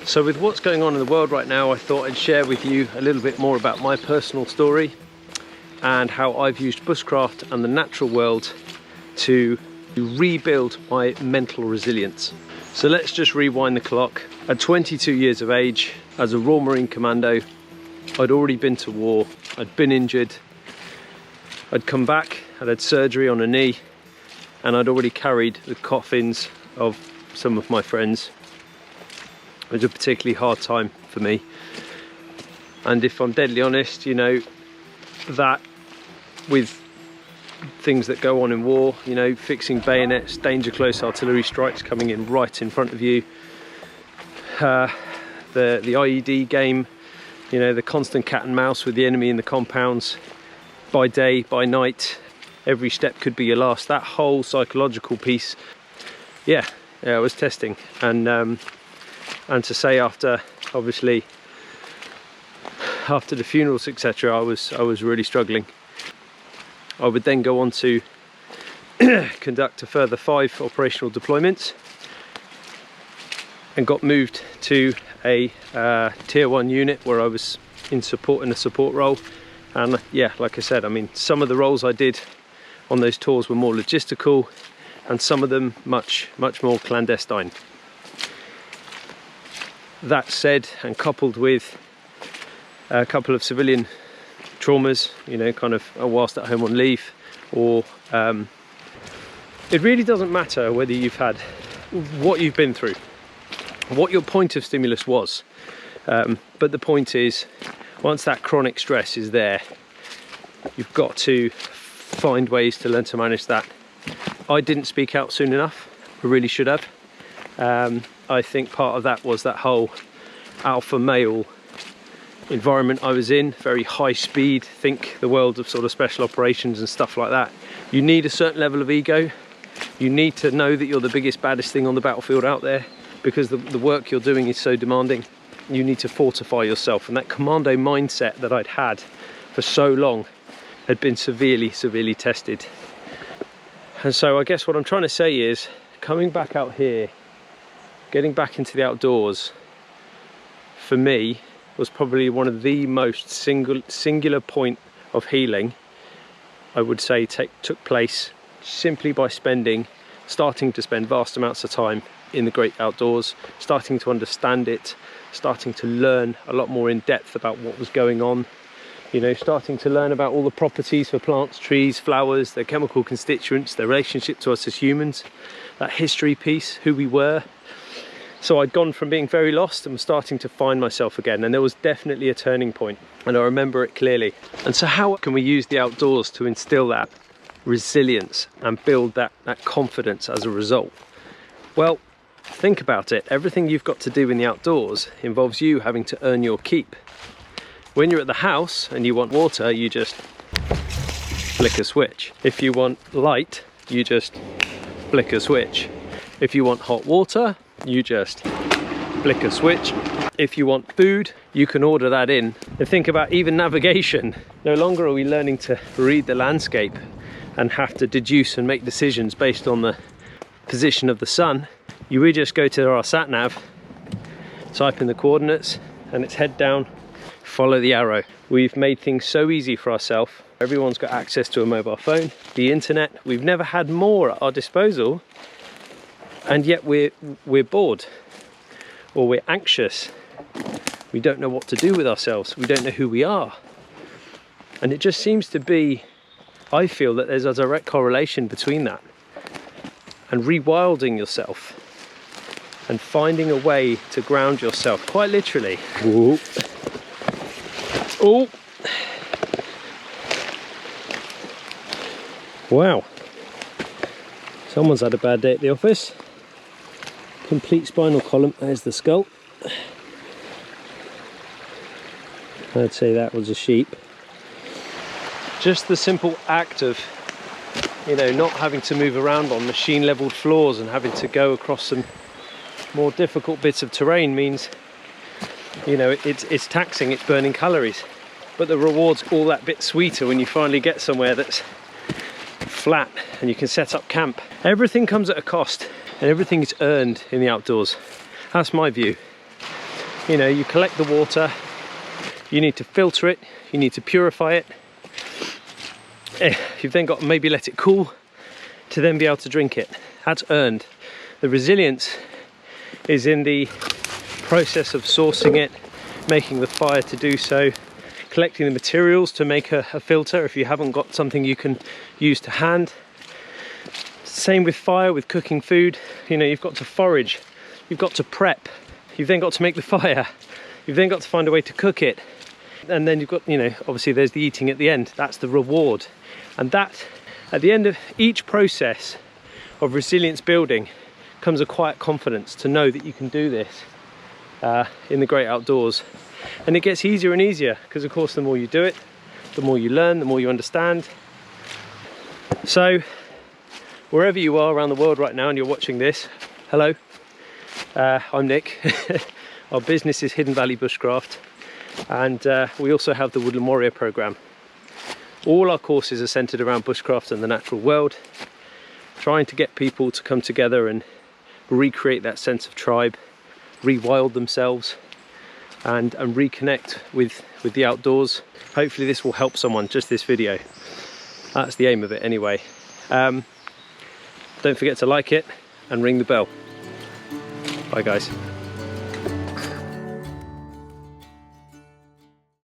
So with what's going on in the world right now, I thought I'd share with you a little bit more about my personal story and how I've used bushcraft and the natural world to rebuild my mental resilience. So let's just rewind the clock. At 22 years of age, as a Royal Marine Commando, I'd already been to war, I'd been injured, I'd come back, I'd had surgery on a knee, and I'd already carried the coffins of some of my friends. It was a particularly hard time for me. And if I'm deadly honest, you know, that with things that go on in war, you know, fixing bayonets, danger close artillery strikes coming in right in front of you, the IED game, you know, the constant cat and mouse with the enemy in the compounds, by day, by night, every step could be your last. That whole psychological piece, yeah, it was testing. And to say after, obviously, after the funerals, etc., I was really struggling. I would then go on to conduct a further 5 operational deployments and got moved to a tier 1 unit where I was in a support role. And yeah, like I said, I mean, some of the roles I did on those tours were more logistical and some of them much more clandestine. That said, and coupled with a couple of civilian traumas, you know, kind of whilst at home on leave, or it really doesn't matter whether you've had what you've been through, what your point of stimulus was, but the point is, once that chronic stress is there, you've got to find ways to learn to manage that. I didn't speak out soon enough. I really should have. I think part of that was that whole alpha male environment I was in, very high speed, think the world of sort of special operations and stuff like that. You need a certain level of ego. You need to know that you're the biggest, baddest thing on the battlefield out there, because the work you're doing is so demanding. You need to fortify yourself, and that commando mindset that I'd had for so long had been severely tested. And so I guess what I'm trying to say is, coming back out here, getting back into the outdoors, for me, was probably one of the most singular point of healing, I would say, took place simply by starting to spend vast amounts of time in the great outdoors, starting to understand it, starting to learn a lot more in depth about what was going on, you know, starting to learn about all the properties for plants, trees, flowers, their chemical constituents, their relationship to us as humans, that history piece, who we were. So I'd gone from being very lost and was starting to find myself again, and there was definitely a turning point, and I remember it clearly. And so how can we use the outdoors to instill that resilience and build that confidence as a result? Well, think about it. Everything you've got to do in the outdoors involves you having to earn your keep. When you're at the house and you want water, you just flick a switch. If you want light, you just flick a switch. If you want hot water, you just flick a switch. If you want food, you can order that in. And think about even navigation. No longer are we learning to read the landscape and have to deduce and make decisions based on the position of the sun. We just go to our sat nav, type in the coordinates, and it's head down, follow the arrow. We've made things so easy for ourselves. Everyone's got access to a mobile phone, the internet. We've never had more at our disposal, and yet we're bored, or we're anxious. We don't know what to do with ourselves. We don't know who we are. And it just seems to be, I feel that there's a direct correlation between that and rewilding yourself and finding a way to ground yourself, quite literally. Ooh. Oh, wow, someone's had a bad day at the office. Complete spinal column, there's the skull. I'd say that was a sheep. Just the simple act of, you know, not having to move around on machine leveled floors and having to go across some more difficult bits of terrain means, you know, it's taxing, it's burning calories, but the reward's all that bit sweeter when you finally get somewhere that's flat and you can set up camp. Everything comes at a cost and everything is earned in the outdoors. That's my view. You know, you collect the water, you need to filter it, you need to purify it. You've then got to maybe let it cool to then be able to drink it. That's earned. The resilience is in the process of sourcing it, making the fire to do so, collecting the materials to make a filter if you haven't got something you can use to hand. Same with fire, with cooking food. You know, you've got to forage, you've got to prep, you've then got to make the fire, you've then got to find a way to cook it, and then you've got, you know, obviously there's the eating at the end. That's the reward. And that, at the end of each process of resilience building, comes a quiet confidence to know that you can do this in the great outdoors. And it gets easier and easier, because of course the more you do it, the more you learn, the more you understand. So wherever you are around the world right now and you're watching this, hello, I'm Nick. Our business is Hidden Valley Bushcraft, and we also have the Woodland Warrior program. All our courses are centered around bushcraft and the natural world, trying to get people to come together and recreate that sense of tribe, rewild themselves, and reconnect with the outdoors. Hopefully this will help someone, just this video. That's the aim of it anyway. Don't forget to like it and ring the bell. Bye guys.